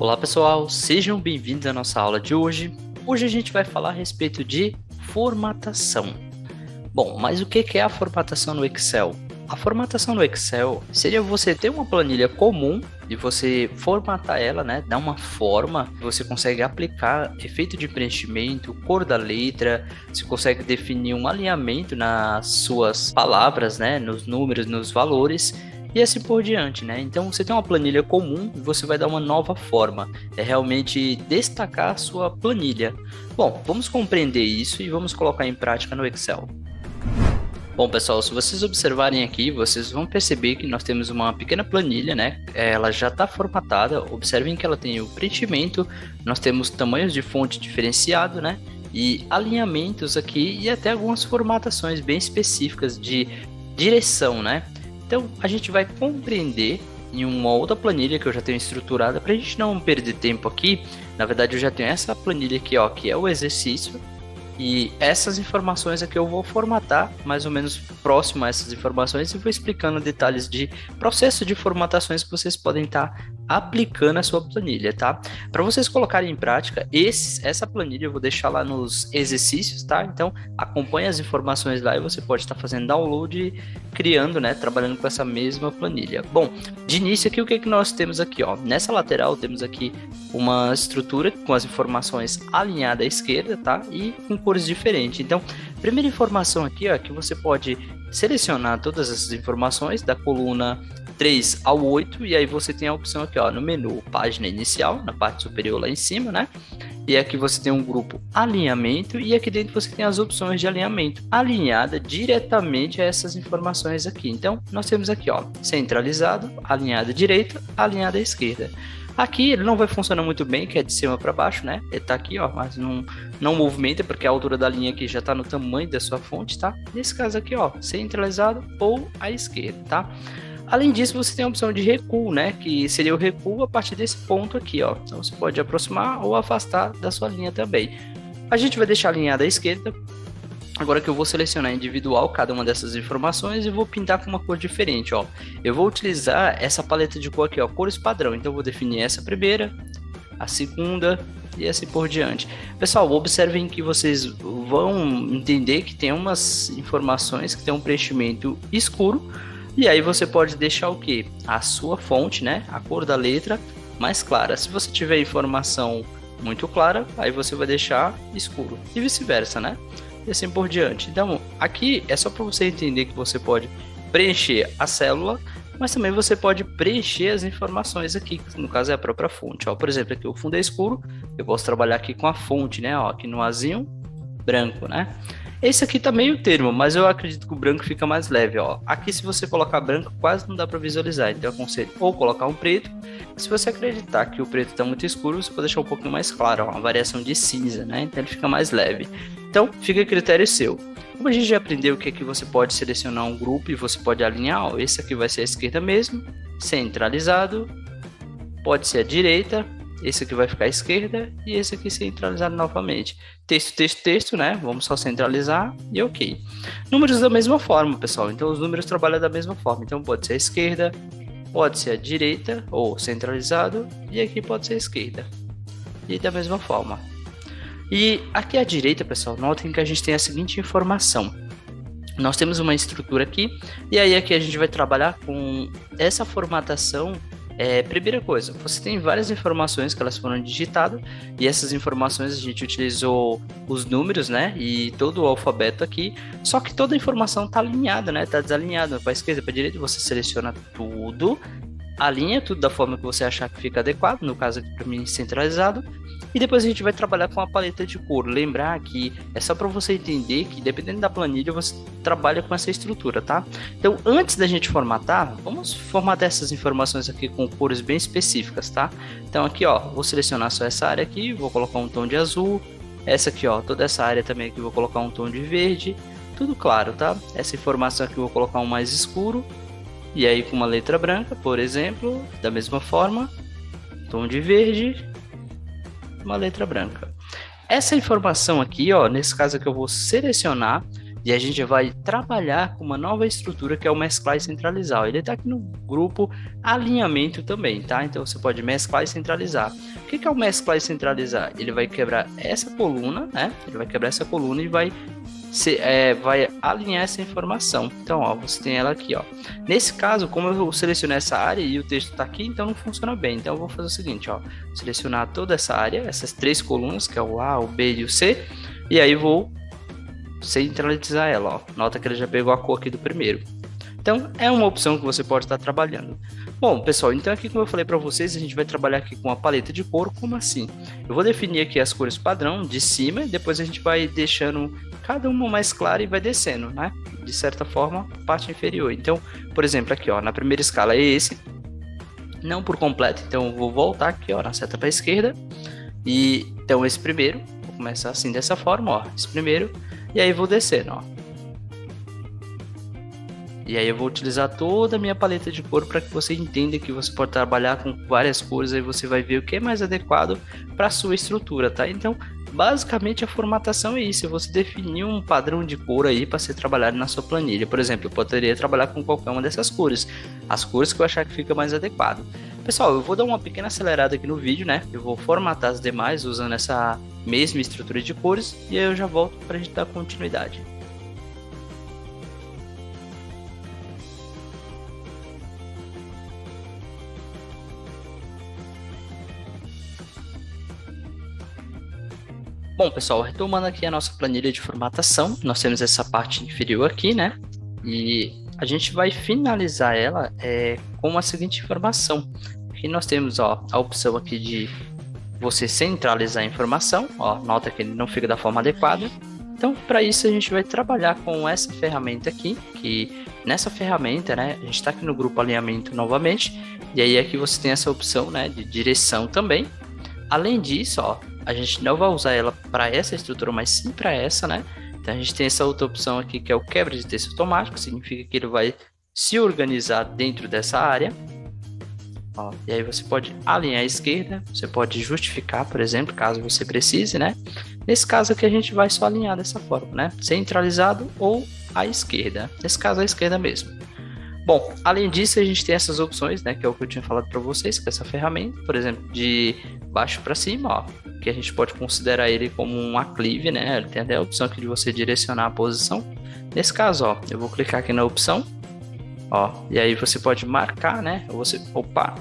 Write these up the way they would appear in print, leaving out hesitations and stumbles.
Olá pessoal, sejam bem-vindos à nossa aula de hoje. Hoje a gente vai falar a respeito de formatação. Bom, mas o que é a formatação no Excel? A formatação no Excel seria você ter uma planilha comum e você formatar ela, né? Dar uma forma, você consegue aplicar efeito de preenchimento, cor da letra, você consegue definir um alinhamento nas suas palavras, né? Nos números, nos valores. E assim por diante, né? Então você tem uma planilha comum e você vai dar uma nova forma. É realmente destacar a sua planilha. Bom, vamos compreender isso e vamos colocar em prática no Excel. Bom, pessoal, se vocês observarem aqui, vocês vão perceber que nós temos uma pequena planilha, né? Ela já está formatada. Observem que ela tem o preenchimento, nós temos tamanhos de fonte diferenciado, né? E alinhamentos aqui e até algumas formatações bem específicas de direção, né? Então, a gente vai compreender em uma outra planilha que eu já tenho estruturada, para a gente não perder tempo aqui. Na verdade, eu já tenho essa planilha aqui, ó, que é o exercício. E essas informações aqui eu vou formatar mais ou menos próximo a essas informações e vou explicando detalhes de processo de formatações que vocês podem estar aplicando a sua planilha, tá? Para vocês colocarem em prática, essa planilha eu vou deixar lá nos exercícios, tá? Então acompanhe as informações lá e você pode estar fazendo download e criando, né? Trabalhando com essa mesma planilha. Bom, de início aqui o que nós temos aqui, ó? Nessa lateral temos aqui uma estrutura com as informações alinhadas à esquerda, tá? E com cores diferentes. Então, primeira informação aqui, ó, que você pode selecionar todas essas informações da coluna 3 ao 8, e aí você tem a opção aqui, ó, no menu página inicial, na parte superior lá em cima, né? E aqui você tem um grupo alinhamento e aqui dentro você tem as opções de alinhamento alinhada diretamente a essas informações aqui. Então, nós temos aqui, ó, centralizado, alinhada à direita, alinhada à esquerda. Aqui ele não vai funcionar muito bem, que é de cima para baixo, né? Ele tá aqui, ó, mas não movimenta, porque a altura da linha aqui já tá no tamanho da sua fonte, tá? Nesse caso aqui, ó, centralizado ou à esquerda, tá? Além disso, você tem a opção de recuo, né? Que seria o recuo a partir desse ponto aqui, ó. Então você pode aproximar ou afastar da sua linha também. A gente vai deixar alinhada à esquerda. Agora que eu vou selecionar individual cada uma dessas informações e vou pintar com uma cor diferente, ó. Eu vou utilizar essa paleta de cor aqui, ó, cores padrão. Então eu vou definir essa primeira, a segunda e assim por diante. Pessoal, observem que vocês vão entender que tem umas informações que tem um preenchimento escuro. E aí você pode deixar o que? A sua fonte, né? A cor da letra mais clara. Se você tiver informação muito clara, aí você vai deixar escuro. E vice-versa, né? E assim por diante. Então, aqui é só para você entender que você pode preencher a célula, mas também você pode preencher as informações aqui, que no caso é a própria fonte. Ó, por exemplo, aqui o fundo é escuro, eu posso trabalhar aqui com a fonte, né? Ó, aqui no azinho, branco, né? Esse aqui tá meio termo, mas eu acredito que o branco fica mais leve, ó. Aqui se você colocar branco, quase não dá para visualizar, então eu aconselho ou colocar um preto. Se você acreditar que o preto tá muito escuro, você pode deixar um pouquinho mais claro, ó, uma variação de cinza, né? Então ele fica mais leve. Então fica a critério seu. Como a gente já aprendeu que aqui você pode selecionar um grupo e você pode alinhar, ó, esse aqui vai ser a esquerda mesmo, centralizado, pode ser a direita, esse aqui vai ficar à esquerda e esse aqui centralizado novamente. Texto, texto, texto, né? Vamos só centralizar e ok. Números da mesma forma, pessoal. Então os números trabalham da mesma forma. Então pode ser a esquerda, pode ser a direita ou centralizado e aqui pode ser a esquerda. E da mesma forma. E aqui à direita, pessoal, notem que a gente tem a seguinte informação. Nós temos uma estrutura aqui e aí aqui a gente vai trabalhar com essa formatação. Primeira coisa, você tem várias informações que elas foram digitadas e essas informações a gente utilizou os números, né, e todo o alfabeto aqui, só que toda a informação está alinhada, né, está desalinhada para a esquerda, para a direita, você seleciona tudo, alinha tudo da forma que você achar que fica adequado, no caso aqui para mim centralizado, e depois a gente vai trabalhar com a paleta de cor. Lembrar que é só para você entender que dependendo da planilha você trabalha com essa estrutura, tá? Então antes da gente formatar, vamos formatar essas informações aqui com cores bem específicas, tá? Então aqui, ó, vou selecionar só essa área aqui, vou colocar um tom de azul, essa aqui, ó, toda essa área também aqui vou colocar um tom de verde, tudo claro, tá? Essa informação aqui eu vou colocar um mais escuro, e aí com uma letra branca, por exemplo, da mesma forma, tom de verde, uma letra branca. Essa informação aqui, ó, nesse caso aqui eu vou selecionar E a gente vai trabalhar com uma nova estrutura que é o mesclar e centralizar. Ele está aqui no grupo alinhamento também, tá? Então você pode mesclar e centralizar. O que é o mesclar e centralizar? Ele vai quebrar essa coluna, né? Ele vai quebrar essa coluna e vai alinhar essa informação. Então, ó, você tem ela aqui, ó. Nesse caso, como eu selecionei essa área e o texto está aqui, então não funciona bem. Então, eu vou fazer o seguinte, ó, selecionar toda essa área, essas três colunas, que é o A, o B e o C, e aí vou centralizar ela, ó. Nota que ele já pegou a cor aqui do primeiro. Então, é uma opção que você pode estar trabalhando. Bom, pessoal, então aqui como eu falei para vocês, a gente vai trabalhar aqui com a paleta de cor, como assim? Eu vou definir aqui as cores padrão de cima, e depois a gente vai deixando cada uma mais clara e vai descendo, né? De certa forma, a parte inferior. Então, por exemplo, aqui, ó, na primeira escala é esse, não por completo, então eu vou voltar aqui, ó, na seta para a esquerda, e então esse primeiro, vou começar assim dessa forma, ó, esse primeiro, e aí vou descendo, ó. E aí eu vou utilizar toda a minha paleta de cor para que você entenda que você pode trabalhar com várias cores, aí você vai ver o que é mais adequado para a sua estrutura, tá? Então, basicamente a formatação é isso, você definir um padrão de cor aí para ser trabalhado na sua planilha. Por exemplo, eu poderia trabalhar com qualquer uma dessas cores, as cores que eu achar que fica mais adequado. Pessoal, eu vou dar uma pequena acelerada aqui no vídeo, né? Eu vou formatar as demais usando essa mesma estrutura de cores e aí eu já volto para a gente dar continuidade. Bom, pessoal, retomando aqui a nossa planilha de formatação, nós temos essa parte inferior aqui, né? E a gente vai finalizar ela com a seguinte informação. Aqui nós temos, ó, a opção aqui de você centralizar a informação, ó, nota que ele não fica da forma adequada. Então, para isso a gente vai trabalhar com essa ferramenta aqui, que nessa ferramenta, né, a gente está aqui no grupo alinhamento novamente, e aí aqui você tem essa opção, né, de direção também. Além disso, ó, a gente não vai usar ela para essa estrutura, mas sim para essa, né? Então a gente tem essa outra opção aqui que é o quebra de texto automático, significa que ele vai se organizar dentro dessa área. Ó, e aí você pode alinhar à esquerda, você pode justificar, por exemplo, caso você precise, né? Nesse caso aqui a gente vai só alinhar dessa forma, né? Centralizado ou à esquerda. Nesse caso à esquerda mesmo. Bom, além disso, a gente tem essas opções, né, que é o que eu tinha falado para vocês, com essa ferramenta, por exemplo, de baixo para cima, ó, que a gente pode considerar ele como um aclive, né, ele tem até a opção aqui de você direcionar a posição. Nesse caso, ó, eu vou clicar aqui na opção, ó, e aí você pode marcar, né,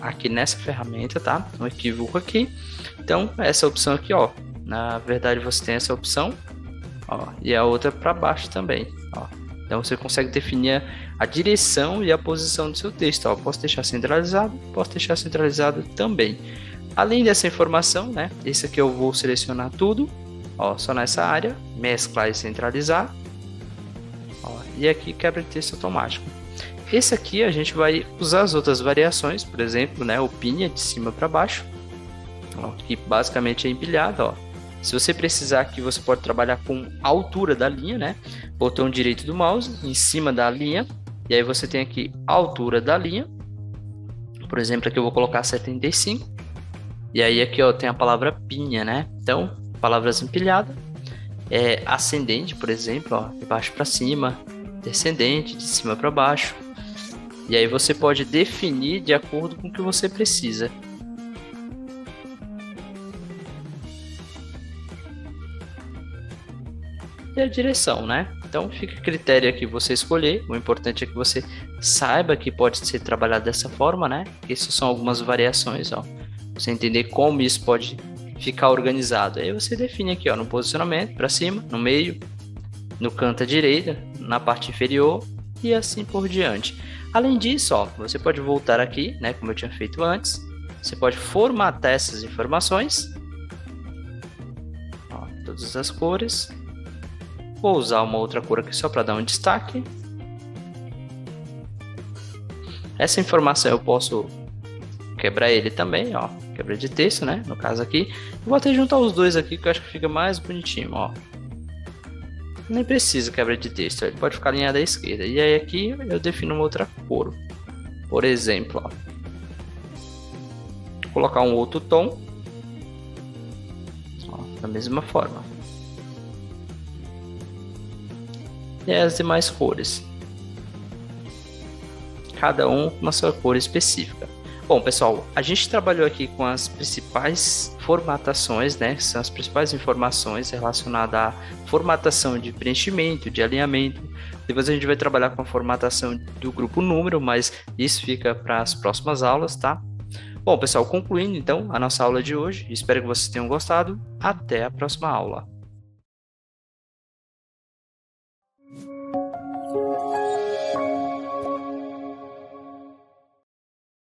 aqui nessa ferramenta, tá, um equívoco aqui, então essa opção aqui, ó, na verdade você tem essa opção, ó, e a outra para baixo também, ó. Então você consegue definir a direção e a posição do seu texto. Ó, posso deixar centralizado também. Além dessa informação, né? Esse aqui eu vou selecionar tudo, ó, só nessa área, mesclar e centralizar. Ó, e aqui quebra de texto automático. Esse aqui a gente vai usar as outras variações, por exemplo, né? O pinha de cima para baixo, ó, que basicamente é empilhado, ó. Se você precisar aqui, você pode trabalhar com a altura da linha, né? Botão direito do mouse em cima da linha. E aí você tem aqui a altura da linha. Por exemplo, aqui eu vou colocar 75. E aí aqui, ó, tem a palavra pinha, né? Então, palavras empilhadas. Ascendente, por exemplo, ó, de baixo para cima. Descendente, de cima para baixo. E aí você pode definir de acordo com o que você precisa. E a direção, né? Então fica a critério aqui você escolher. O importante é que você saiba que pode ser trabalhado dessa forma, né? Essas são algumas variações, ó. Você entender como isso pode ficar organizado. Aí você define aqui, ó, no posicionamento, para cima, no meio, no canto à direita, na parte inferior e assim por diante. Além disso, ó, você pode voltar aqui, né? Como eu tinha feito antes. Você pode formatar essas informações. Ó, todas as cores. Vou usar uma outra cor aqui só para dar um destaque. Essa informação eu posso quebrar ele também, ó. Quebra de texto, né? No caso aqui. Vou até juntar os dois aqui que eu acho que fica mais bonitinho, ó. Nem precisa quebra de texto, ele pode ficar alinhado à esquerda. E aí aqui eu defino uma outra cor. Por exemplo, ó. Vou colocar um outro tom. Ó, da mesma forma. e as demais cores. Cada um com a sua cor específica. Bom, pessoal, a gente trabalhou aqui com as principais formatações, né? Que são as principais informações relacionadas à formatação de preenchimento, de alinhamento. Depois a gente vai trabalhar com a formatação do grupo número, mas isso fica para as próximas aulas, tá? Bom, pessoal, concluindo então a nossa aula de hoje, espero que vocês tenham gostado. Até a próxima aula.